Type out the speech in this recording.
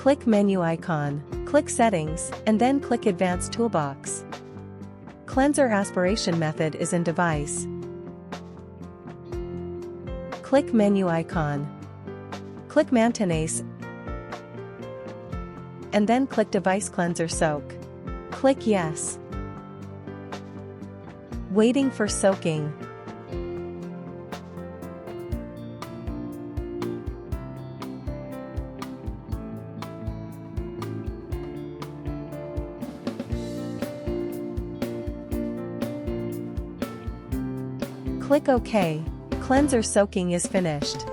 Click Menu icon, click Settings, and then click Advanced Toolbox. Cleanser aspiration method is in Device. Click Menu icon. Click Maintenance, and then click Device Cleanser Soak. Click Yes. Waiting for soaking. Click OK. Cleanser soaking is finished.